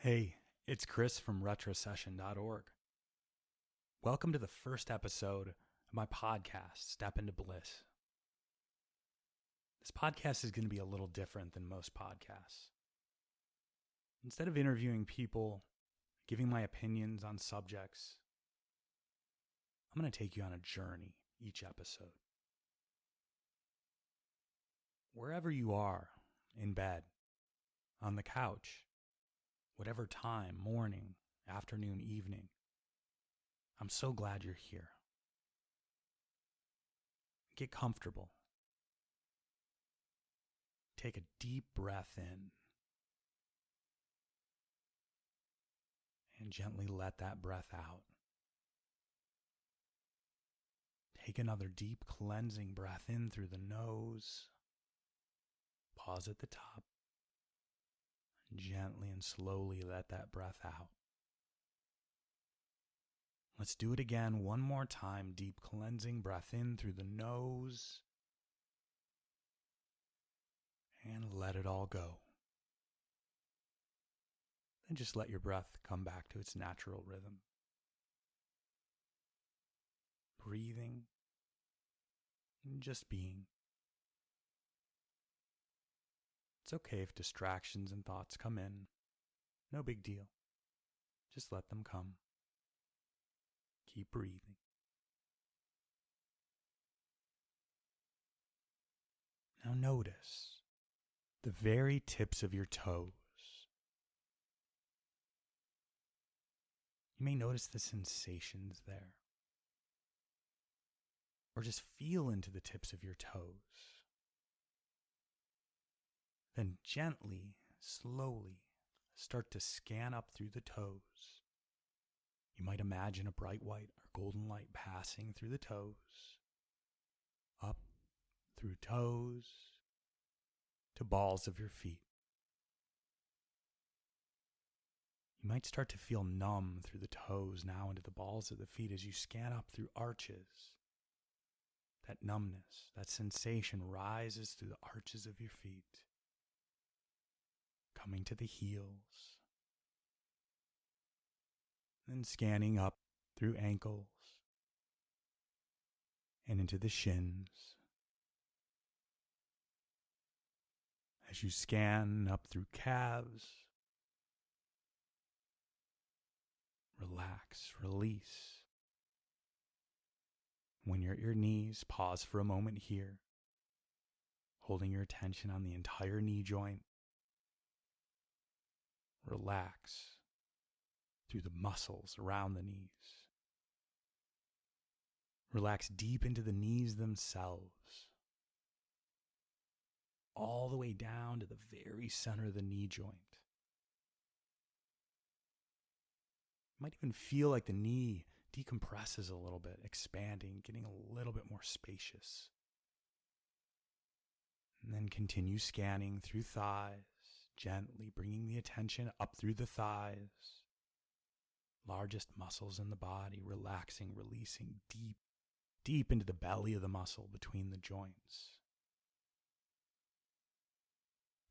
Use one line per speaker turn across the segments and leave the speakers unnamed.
Hey, it's Chris from retrosession.org. Welcome to the first episode of my podcast, Step into Bliss. This podcast is going to be a little different than most podcasts. Instead of interviewing people, giving my opinions on subjects, I'm going to take you on a journey each episode. Wherever you are, in bed, on the couch, whatever time, morning, afternoon, evening, I'm so glad you're here. Get comfortable. Take a deep breath in and gently let that breath out. Take another deep cleansing breath in through the nose. Pause at the top. Gently and slowly let that breath out. Let's do it again one more time. Deep cleansing breath in through the nose. And let it all go. Then just let your breath come back to its natural rhythm. Breathing. And just being. It's okay if distractions and thoughts come in. No big deal. Just let them come. Keep breathing. Now notice the very tips of your toes. You may notice the sensations there. Or just feel into the tips of your toes. Then gently, slowly, start to scan up through the toes. You might imagine a bright white or golden light passing through the toes, up through toes, to balls of your feet. You might start to feel numb through the toes now into the balls of the feet as you scan up through arches. That numbness, that sensation rises through the arches of your feet, coming to the heels. Then scanning up through ankles and into the shins. As you scan up through calves, relax, release. When you're at your knees, pause for a moment here, holding your attention on the entire knee joint. Relax through the muscles around the knees. Relax deep into the knees themselves, all the way down to the very center of the knee joint. You might even feel like the knee decompresses a little bit, expanding, getting a little bit more spacious. And then continue scanning through thighs, gently bringing the attention up through the thighs. Largest muscles in the body, relaxing, releasing deep into the belly of the muscle between the joints.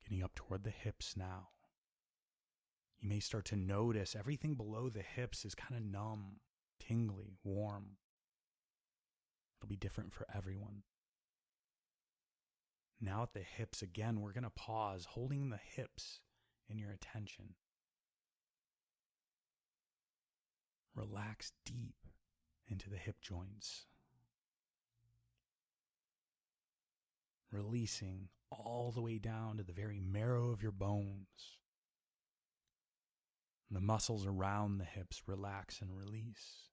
Getting up toward the hips now. You may start to notice everything below the hips is kind of numb, tingly, warm. It'll be different for everyone. Now at the hips again, we're going to pause, holding the hips in your attention. Relax deep into the hip joints. Releasing all the way down to the very marrow of your bones. The muscles around the hips relax and release.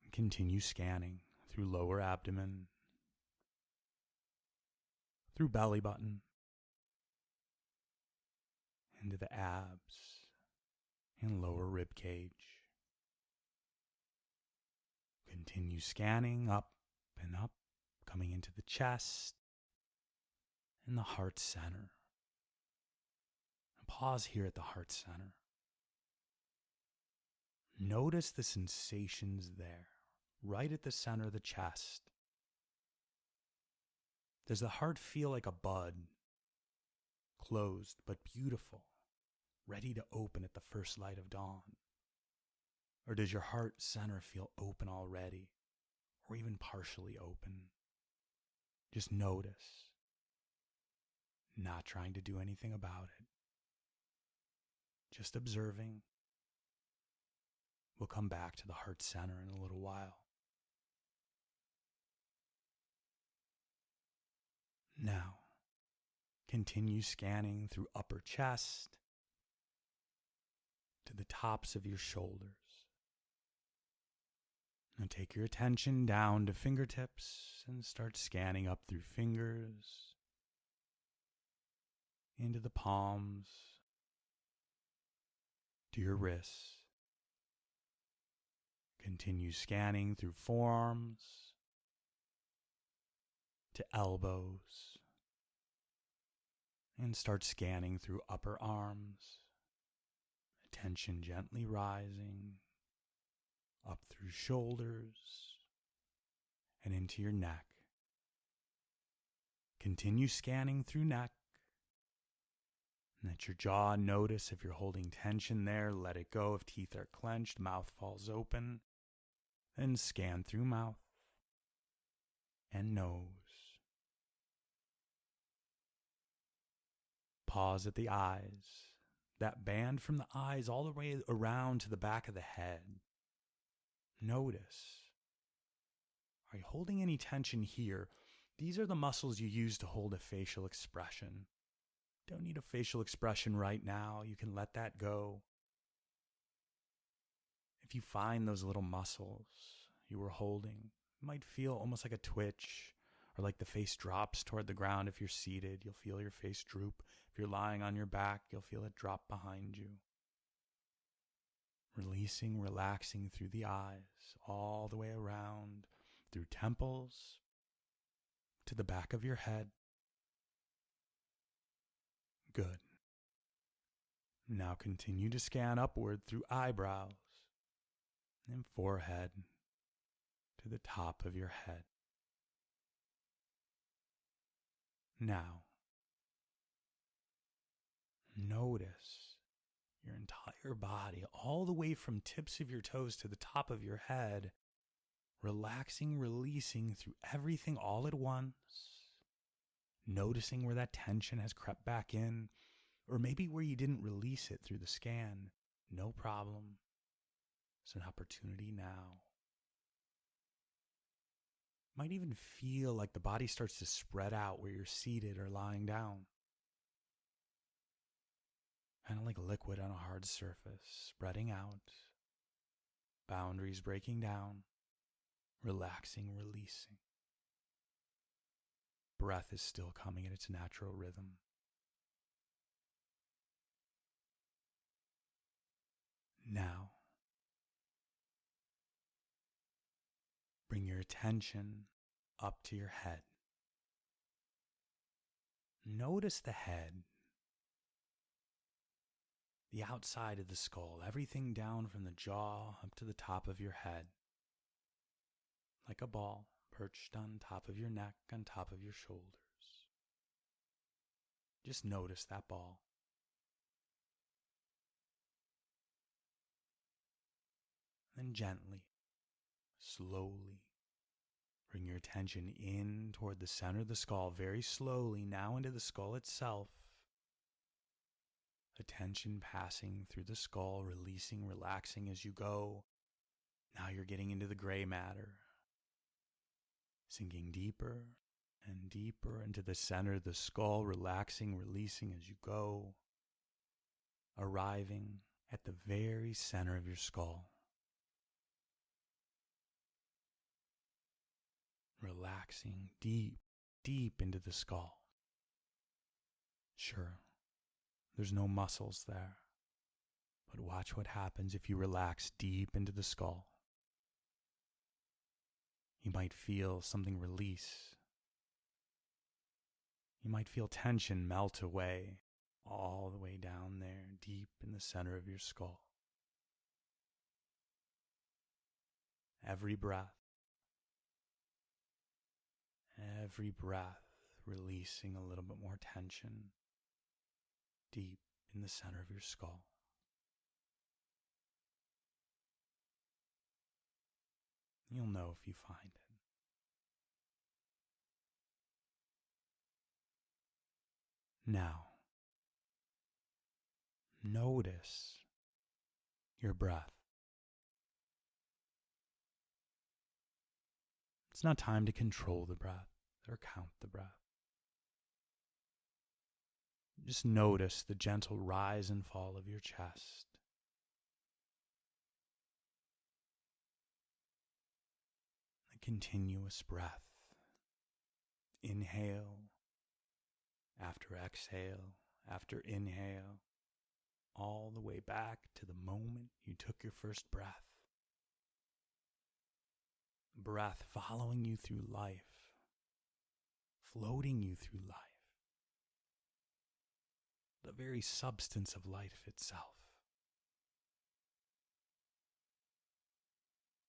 And continue scanning through lower abdomen, through belly button, into the abs and lower rib cage. Continue scanning up and up, coming into the chest and the heart center. And pause here at the heart center. Notice the sensations there, right at the center of the chest. Does the heart feel like a bud closed but beautiful, ready to open at the first light of dawn? Or does your heart center feel open already, or even partially open? Just notice, not trying to do anything about it. Just observing. We'll come back to the heart center in a little while. Now, continue scanning through upper chest to the tops of your shoulders. Now take your attention down to fingertips and start scanning up through fingers, into the palms, to your wrists. Continue scanning through forearms, to elbows, and start scanning through upper arms. Attention gently rising up through shoulders and into your neck. Continue scanning through neck. Let your jaw notice if you're holding tension there. Let it go if teeth are clenched, mouth falls open. Then scan through mouth and nose. Pause at the eyes. That band from the eyes all the way around to the back of the head. Notice. Are you holding any tension here? These are the muscles you use to hold a facial expression. Don't need a facial expression right now. You can let that go. If you find those little muscles you were holding, it might feel almost like a twitch, or like the face drops toward the ground. If you're seated, you'll feel your face droop. If you're lying on your back, you'll feel it drop behind you. Releasing, relaxing through the eyes, all the way around, through temples, to the back of your head. Good. Now continue to scan upward through eyebrows and forehead to the top of your head. Now, notice your entire body, all the way from tips of your toes to the top of your head, relaxing, releasing through everything all at once, noticing where that tension has crept back in, or maybe where you didn't release it through the scan. No problem. It's an opportunity now. Might even feel like the body starts to spread out where you're seated or lying down. Kind of like liquid on a hard surface, spreading out. Boundaries breaking down. Relaxing, releasing. Breath is still coming at its natural rhythm. Now, bring your attention up to your head. Notice the head, the outside of the skull, everything down from the jaw up to the top of your head. Like a ball perched on top of your neck, on top of your shoulders. Just notice that ball. Then gently, slowly, bring your attention in toward the center of the skull, very slowly, now into the skull itself. Attention passing through the skull, releasing, relaxing as you go. Now you're getting into the gray matter. Sinking deeper and deeper into the center of the skull, relaxing, releasing as you go. Arriving at the very center of your skull. Relaxing deep, deep into the skull. Sure, there's no muscles there, but watch what happens if you relax deep into the skull. You might feel something release. You might feel tension melt away, all the way down there, deep in the center of your skull. Every breath, releasing a little bit more tension, deep in the center of your skull. You'll know if you find it. Now, notice your breath. It's not time to control the breath or count the breath. Just notice the gentle rise and fall of your chest. A continuous breath. Inhale after exhale after inhale, all the way back to the moment you took your first breath. Breath following you through life, floating you through life. The very substance of life itself.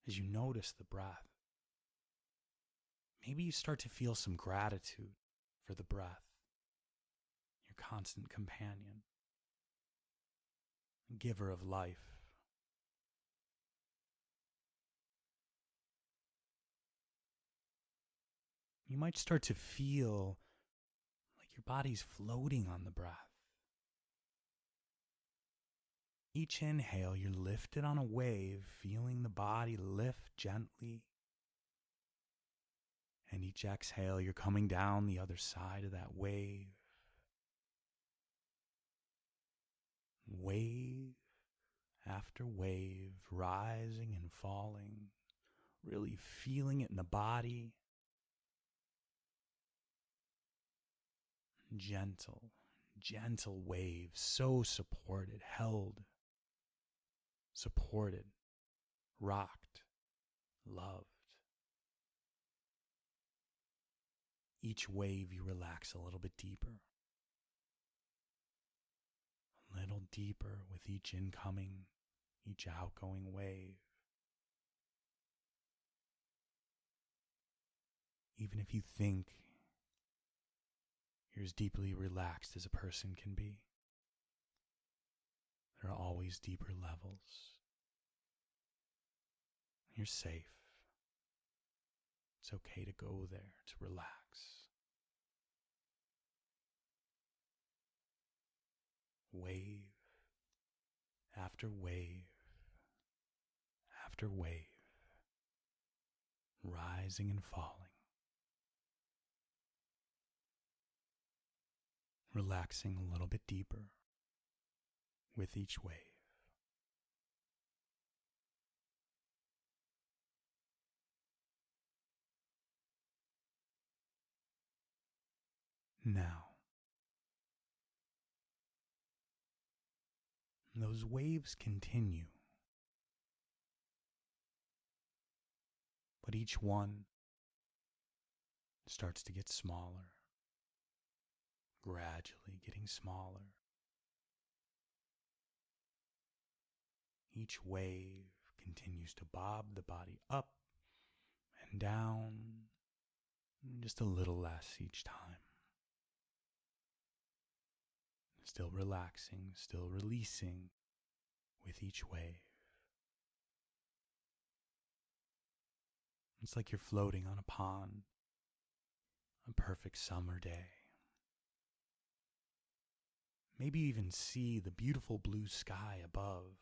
As you notice the breath, maybe you start to feel some gratitude for the breath, your constant companion, giver of life. You might start to feel like your body's floating on the breath. Each inhale, you're lifted on a wave, feeling the body lift gently. And each exhale, you're coming down the other side of that wave. Wave after wave, rising and falling, really feeling it in the body. Gentle, gentle waves, so supported, held, supported, rocked, loved. Each wave you relax a little bit deeper. A little deeper with each incoming, each outgoing wave. Even if you think you're as deeply relaxed as a person can be, there are always deeper levels. You're safe. It's okay to go there, to relax. Wave after wave after wave, rising and falling. Relaxing a little bit deeper with each wave. Now, those waves continue, but each one starts to get smaller, gradually getting smaller. Each wave continues to bob the body up and down, just a little less each time. Still relaxing, still releasing with each wave. It's like you're floating on a pond, a perfect summer day. Maybe you even see the beautiful blue sky above,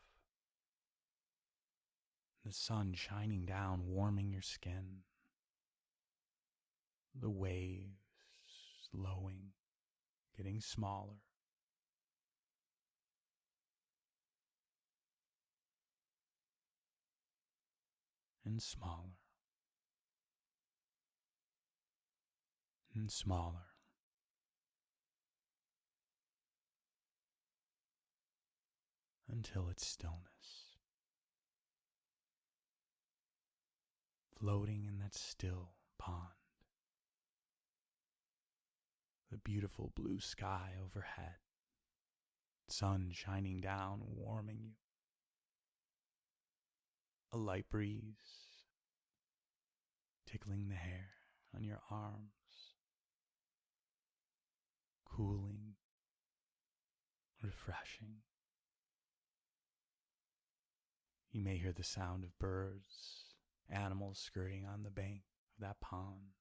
the sun shining down, warming your skin, the waves slowing, getting smaller. And smaller. And smaller. Until it's stillness. Floating in that still pond. The beautiful blue sky overhead. Sun shining down, warming you. A light breeze tickling the hair on your arms, cooling, refreshing. You may hear the sound of birds, animals scurrying on the bank of that pond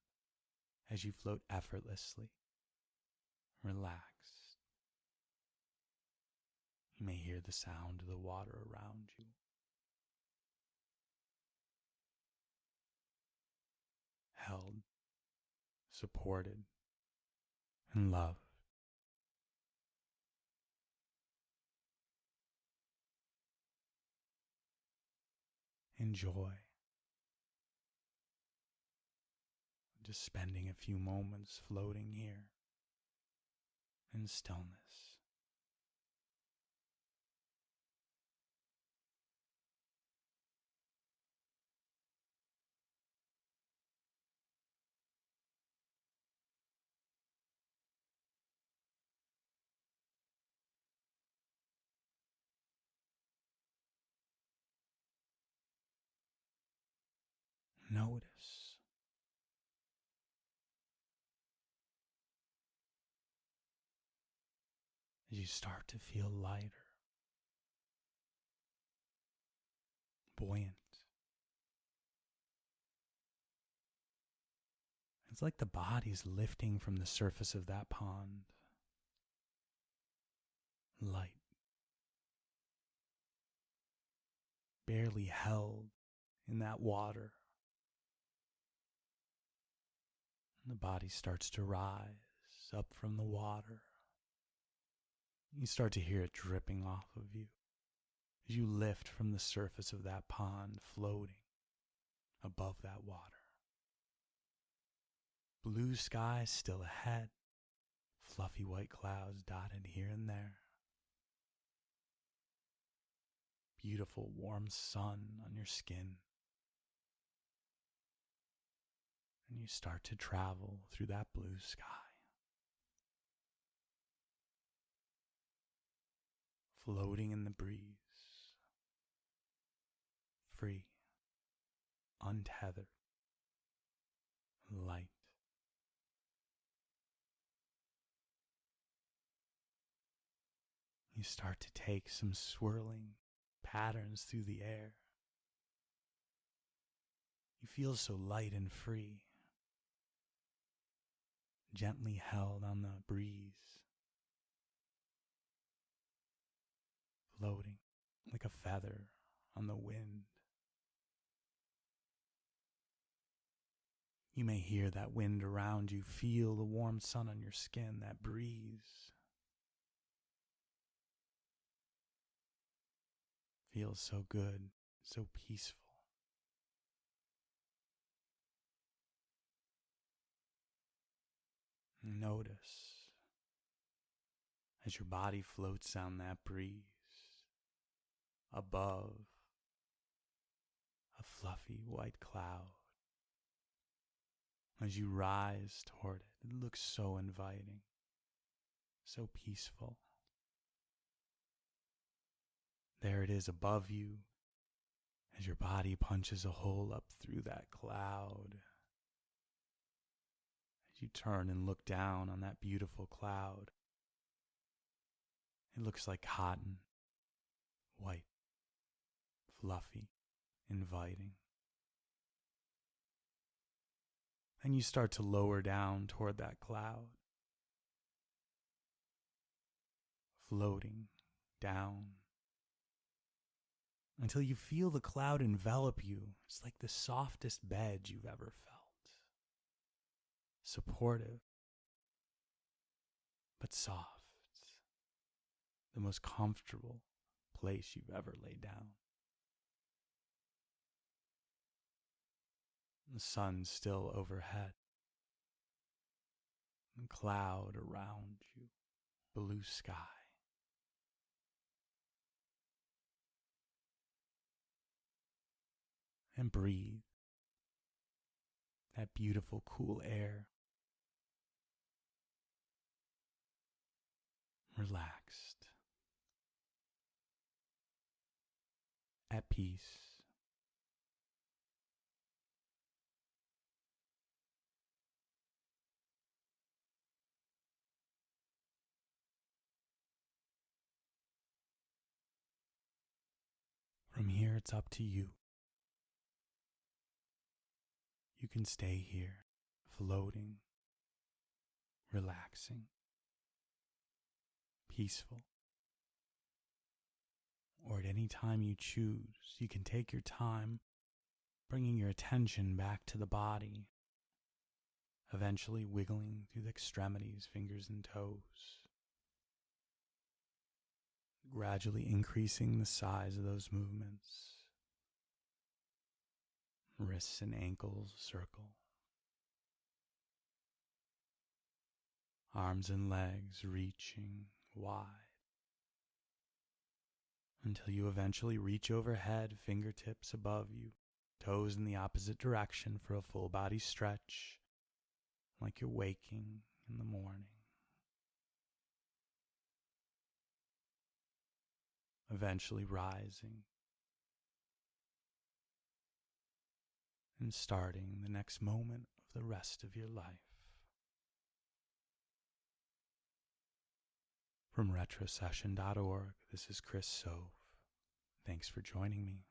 as you float effortlessly, relaxed. You may hear the sound of the water around you. Held, supported, and loved. Enjoy. Just spending a few moments floating here in stillness. Notice as you start to feel lighter, buoyant. It's like the body's lifting from the surface of that pond. Light. Barely held in that water. And the body starts to rise up from the water. You start to hear it dripping off of you as you lift from the surface of that pond, floating above that water. Blue sky still ahead, fluffy white clouds dotted here and there. Beautiful warm sun on your skin. And you start to travel through that blue sky. Floating in the breeze. Free. Untethered. Light. You start to take some swirling patterns through the air. You feel so light and free, gently held on the breeze, floating like a feather on the wind. You may hear that wind around you, feel the warm sun on your skin, that breeze. Feels so good, so peaceful. Notice as your body floats down that breeze above a fluffy white cloud. As you rise toward it, it looks so inviting, so peaceful. There it is above you as your body punches a hole up through that cloud. As you turn and look down on that beautiful cloud, it looks like cotton, white, fluffy, inviting. And you start to lower down toward that cloud, floating down until you feel the cloud envelop you. It's like the softest bed you've ever felt. Supportive, but soft. The most comfortable place you've ever laid down. The sun's still overhead. And cloud around you, blue sky. And breathe that beautiful cool air. Relaxed. At peace. From here, it's up to you. You can stay here, floating, relaxing, peaceful. Or at any time you choose, you can take your time, bringing your attention back to the body, eventually wiggling through the extremities, fingers and toes, gradually increasing the size of those movements. Wrists and ankles circle. Arms and legs reaching wide until you eventually reach overhead, fingertips above you, toes in the opposite direction for a full body stretch, like you're waking in the morning. Eventually rising and starting the next moment of the rest of your life. From retrosession.org, this is Chris Sove. Thanks for joining me.